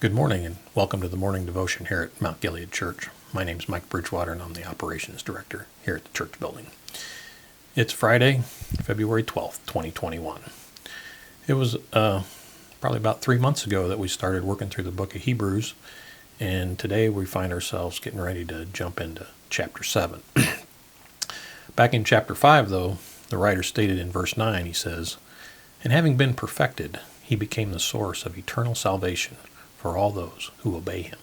Good morning and welcome to the morning devotion here at Mount Gilead Church. My name is Mike Bridgewater and I'm the operations director here at the church building. It's Friday, February 12th, 2021. It was probably about 3 months ago that we started working through the book of Hebrews, and today we find ourselves getting ready to jump into chapter 7. Back in chapter 5, though, the writer stated in verse 9, he says, "And having been perfected, he became the source of eternal salvation for all those who obey him,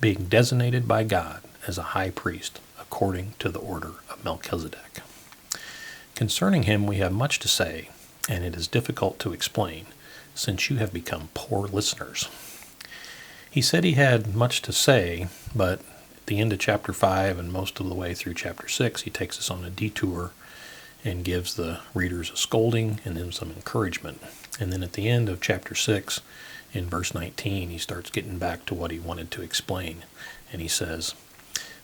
being designated by God as a high priest according to the order of Melchizedek. Concerning him we have much to say, and it is difficult to explain, since you have become poor listeners." He said he had much to say, but at the end of chapter 5 and most of the way through chapter 6, he takes us on a detour and gives the readers a scolding and then some encouragement. And then at the end of chapter 6, in verse 19, he starts getting back to what he wanted to explain. And he says,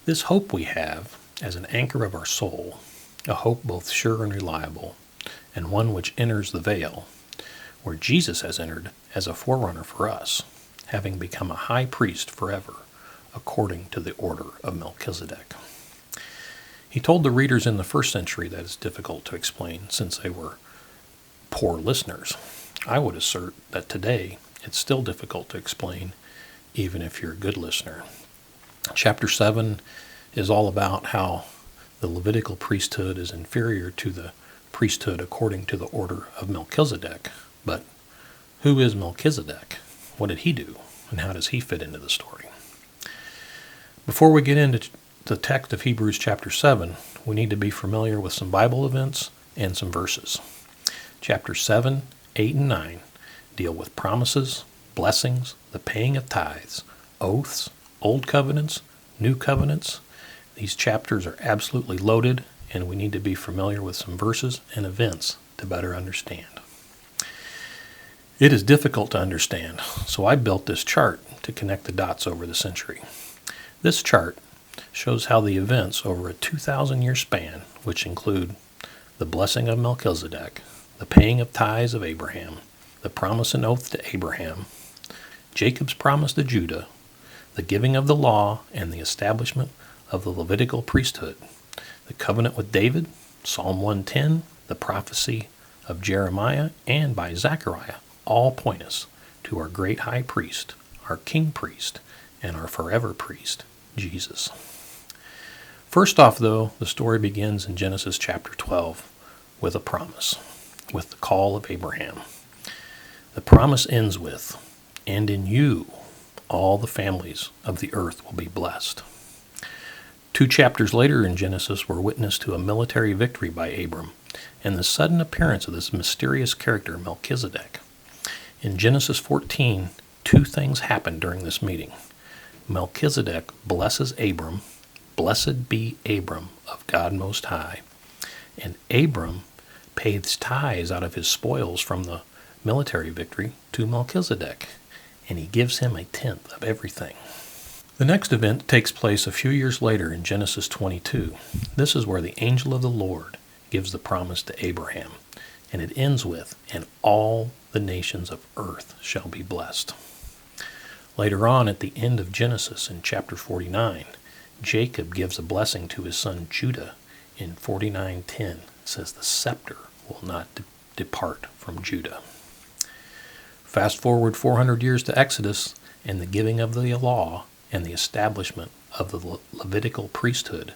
"This hope we have as an anchor of our soul, a hope both sure and reliable, and one which enters the veil, where Jesus has entered as a forerunner for us, having become a high priest forever, according to the order of Melchizedek." He told the readers in the first century that it's difficult to explain since they were poor listeners. I would assert that today it's still difficult to explain, even if you're a good listener. Chapter 7 is all about how the Levitical priesthood is inferior to the priesthood according to the order of Melchizedek. But who is Melchizedek? What did he do? And how does he fit into the story? Before we get into the text of Hebrews chapter 7, we need to be familiar with some Bible events and some verses. Chapters 7, 8, and 9 deal with promises, blessings, the paying of tithes, oaths, old covenants, new covenants. These chapters are absolutely loaded, and we need to be familiar with some verses and events to better understand. It is difficult to understand, so I built this chart to connect the dots over the century. This chart shows how the events over a 2,000-year span, which include the blessing of Melchizedek, the paying of tithes of Abraham, the promise and oath to Abraham, Jacob's promise to Judah, the giving of the law and the establishment of the Levitical priesthood, the covenant with David, Psalm 110, the prophecy of Jeremiah, and by Zechariah, all point us to our great high priest, our king priest, and our forever priest, Jesus. First off, though, the story begins in Genesis chapter 12 with a promise, with the call of Abraham. The promise ends with, "And in you all the families of the earth will be blessed." 2 chapters later in Genesis were witness to a military victory by Abram and the sudden appearance of this mysterious character, Melchizedek. In Genesis 14, 2 things happen during this meeting. Melchizedek blesses Abram, "Blessed be Abram of God Most High," and Abram pays tithes out of his spoils from the military victory to Melchizedek, and he gives him a tenth of everything. The next event takes place a few years later in Genesis 22. This is where the angel of the Lord gives the promise to Abraham, and it ends with, "And all the nations of earth shall be blessed." Later on, at the end of Genesis in chapter 49, Jacob gives a blessing to his son Judah in 49:10. It says, "The scepter will not depart from Judah." Fast forward 400 years to Exodus and the giving of the law and the establishment of the Levitical priesthood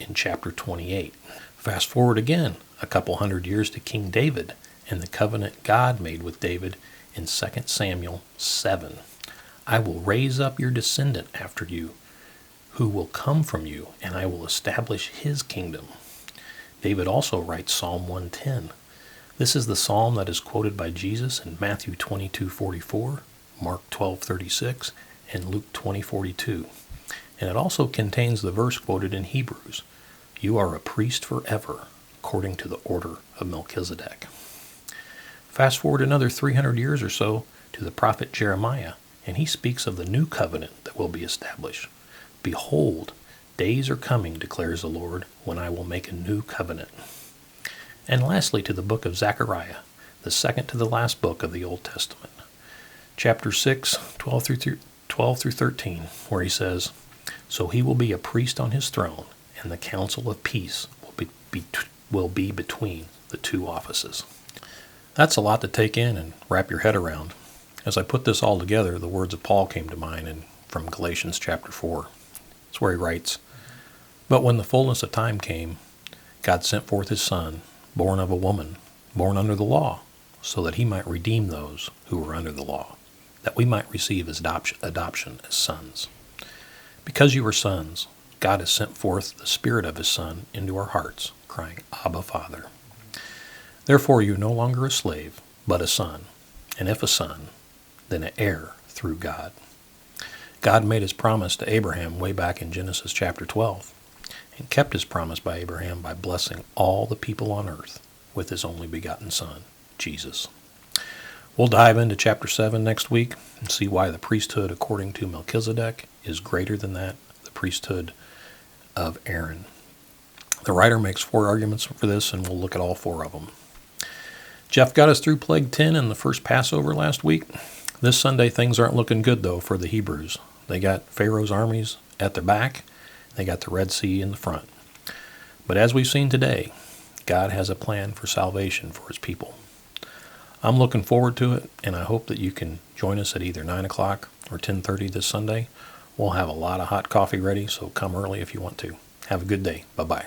in chapter 28. Fast forward again a couple hundred years to King David and the covenant God made with David in 2 Samuel 7. "I will raise up your descendant after you, who will come from you, and I will establish his kingdom." David also writes Psalm 110. This is the psalm that is quoted by Jesus in Matthew 22:44, Mark 12:36, and Luke 20:42. And it also contains the verse quoted in Hebrews, "You are a priest forever, according to the order of Melchizedek." Fast forward another 300 years or so to the prophet Jeremiah, and he speaks of the new covenant that will be established. "Behold, days are coming, declares the Lord, when I will make a new covenant." And lastly, to the book of Zechariah, the second to the last book of the Old Testament. chapter 6, 12 through 13, where he says, "So he will be a priest on his throne, and the council of peace will be between the two offices." That's a lot to take in and wrap your head around. As I put this all together, the words of Paul came to mind from Galatians chapter 4. It's where he writes, "But when the fullness of time came, God sent forth his Son, born of a woman, born under the law, so that he might redeem those who were under the law, that we might receive his adoption as sons. Because you are sons, God has sent forth the Spirit of his Son into our hearts, crying, 'Abba, Father.' Therefore you are no longer a slave, but a son, and if a son, then an heir through God." God made his promise to Abraham way back in Genesis chapter 12, and kept his promise by Abraham by blessing all the people on earth with his only begotten Son, Jesus. We'll dive into chapter 7 next week and see why the priesthood according to Melchizedek is greater than the priesthood of Aaron. The writer makes 4 arguments for this, and we'll look at all 4 of them. Jeff got us through Plague 10 and the first Passover last week. This Sunday, things aren't looking good, though, for the Hebrews. They got Pharaoh's armies at their back. They got the Red Sea in the front. But as we've seen today, God has a plan for salvation for his people. I'm looking forward to it, and I hope that you can join us at either 9 o'clock or 10:30 this Sunday. We'll have a lot of hot coffee ready, so come early if you want to. Have a good day. Bye-bye.